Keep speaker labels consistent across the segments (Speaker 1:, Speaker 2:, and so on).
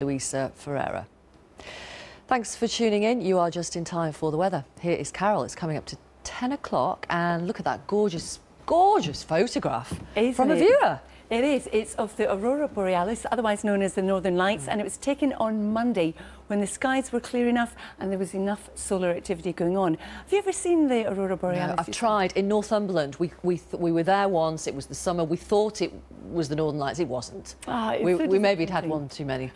Speaker 1: Louisa Ferreira. Thanks for tuning in. You are just in time for the weather. Here is Carol. It's coming up to 10 o'clock and look at that gorgeous photograph from a viewer.
Speaker 2: It is. It's of the Aurora Borealis, otherwise known as the Northern Lights, and it was taken on Monday when the skies were clear enough and there was enough solar activity going on. Have you ever seen the Aurora Borealis?
Speaker 1: No, I've tried. In Northumberland, we were there once. It was the summer. We thought it was the Northern Lights. It wasn't. We maybe had one too many.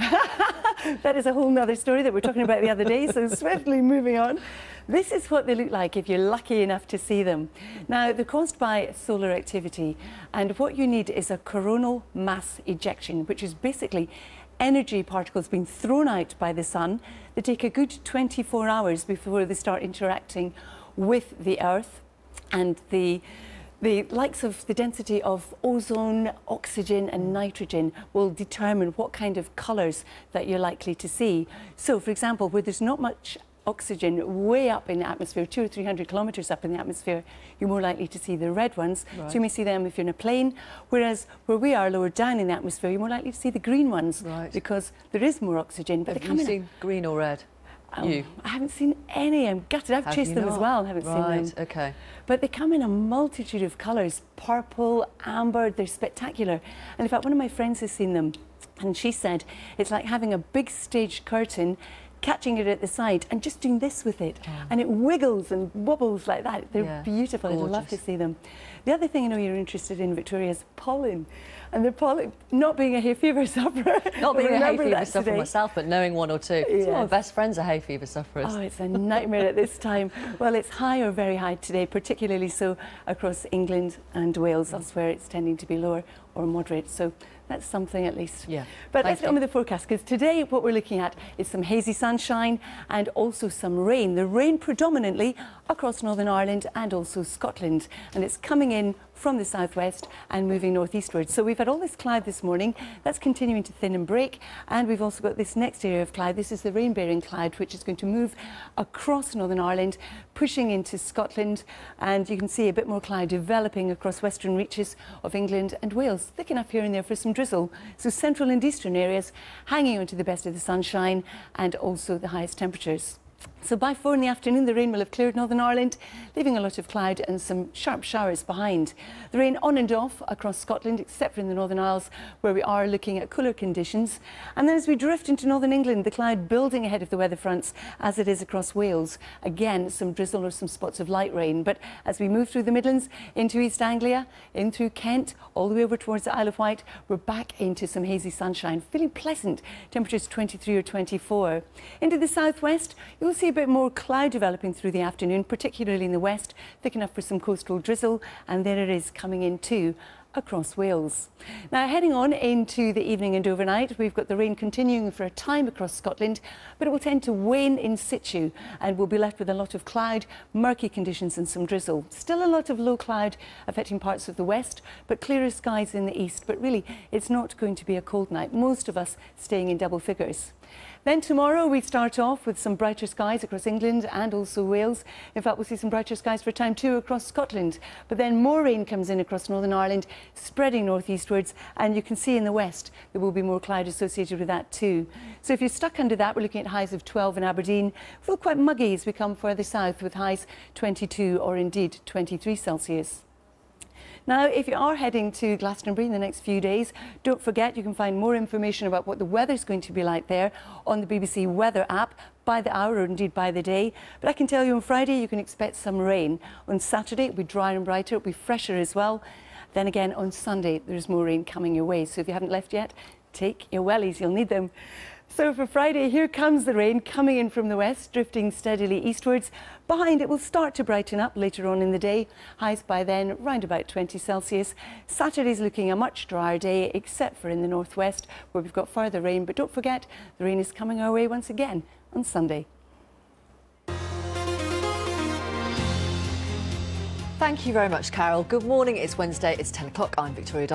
Speaker 2: That is a whole nother story that we were talking about the other day, so swiftly moving on. This is what they look like if you're lucky enough to see them. Now, they're caused by solar activity, and what you need is a coronal mass ejection, which is basically energy particles being thrown out by the sun. They take a good 24 hours before they start interacting with the Earth, and the likes of the density of ozone, oxygen and nitrogen will determine what kind of colours that you're likely to see. So, for example, where there's not much oxygen way up in the atmosphere, 200 or 300 kilometres up in the atmosphere, you're more likely to see the red ones. Right. So you may see them if you're in a plane, whereas where we are lower down in the atmosphere, you're more likely to see the green ones, right, because there is more oxygen. But
Speaker 1: have you seen green or red?
Speaker 2: I haven't seen any. I'm gutted. I've chased them as well. Haven't seen them.
Speaker 1: Right, okay.
Speaker 2: But they come in a multitude of colours, purple, amber. They're spectacular. And in fact, one of my friends has seen them, and she said it's like having a big stage curtain, catching it at the side and just doing this with it, and it wiggles and wobbles like that. They're beautiful. Gorgeous. I'd love to see them. The other thing I know you're interested in, Victoria, is pollen. And the pollen, not being a hay fever sufferer.
Speaker 1: Not being a hay fever sufferer myself, but knowing one or two.
Speaker 2: Yes.
Speaker 1: Some of my best friends are hay fever sufferers.
Speaker 2: Oh, it's a nightmare at this time. Well, it's high or very high today, particularly so across England and Wales. Elsewhere, it's tending to be lower or moderate. So that's something at least.
Speaker 1: Yeah.
Speaker 2: But let's get on with the forecast, because today what we're looking at is some hazy sunshine and also some rain. The rain predominantly across Northern Ireland and also Scotland, and it's coming in from the southwest and moving northeastward. So we've had all this cloud this morning. That's continuing to thin and break, and we've also got this next area of cloud. This is the rain-bearing cloud, which is going to move across Northern Ireland, pushing into Scotland, and you can see a bit more cloud developing across western reaches of England and Wales. Thick enough here and there for some drizzle. So central and eastern areas hanging on to the best of the sunshine and also the highest temperatures. So by 4 in the afternoon, the rain will have cleared Northern Ireland, leaving a lot of cloud and some sharp showers behind. The rain on and off across Scotland, except for in the Northern Isles, where we are looking at cooler conditions. And then as we drift into Northern England, the cloud building ahead of the weather fronts, as it is across Wales. Again, some drizzle or some spots of light rain. But as we move through the Midlands, into East Anglia, in through Kent, all the way over towards the Isle of Wight, we're back into some hazy sunshine, feeling pleasant. Temperatures 23 or 24. Into the southwest, you'll see a bit more cloud developing through the afternoon, particularly in the west, thick enough for some coastal drizzle, and there it is coming in too across Wales. Now, heading on into the evening and overnight, we've got the rain continuing for a time across Scotland, but it will tend to wane in situ and we'll be left with a lot of cloud, murky conditions and some drizzle. Still a lot of low cloud affecting parts of the west, but clearer skies in the east. But really, it's not going to be a cold night. Most of us staying in double figures. Then tomorrow we start off with some brighter skies across England and also Wales. In fact, we'll see some brighter skies for a time too across Scotland. But then more rain comes in across Northern Ireland, spreading northeastwards, and you can see in the west there will be more cloud associated with that too. So if you're stuck under that, we're looking at highs of 12 in Aberdeen. Feel quite muggy as we come further south with highs 22 or indeed 23 Celsius. Now, if you are heading to Glastonbury in the next few days, don't forget you can find more information about what the weather's going to be like there on the BBC Weather app by the hour or indeed by the day. But I can tell you on Friday you can expect some rain. On Saturday it'll be drier and brighter, it'll be fresher as well. Then again on Sunday there's more rain coming your way. So if you haven't left yet, take your wellies, you'll need them. So for Friday, here comes the rain coming in from the west, drifting steadily eastwards. Behind it will start to brighten up later on in the day. Highs by then round about 20 Celsius. Saturday's looking a much drier day, except for in the northwest, where we've got further rain. But don't forget, the rain is coming our way once again on Sunday.
Speaker 1: Thank you very much, Carol. Good morning. It's Wednesday. It's 10 o'clock. I'm Victoria.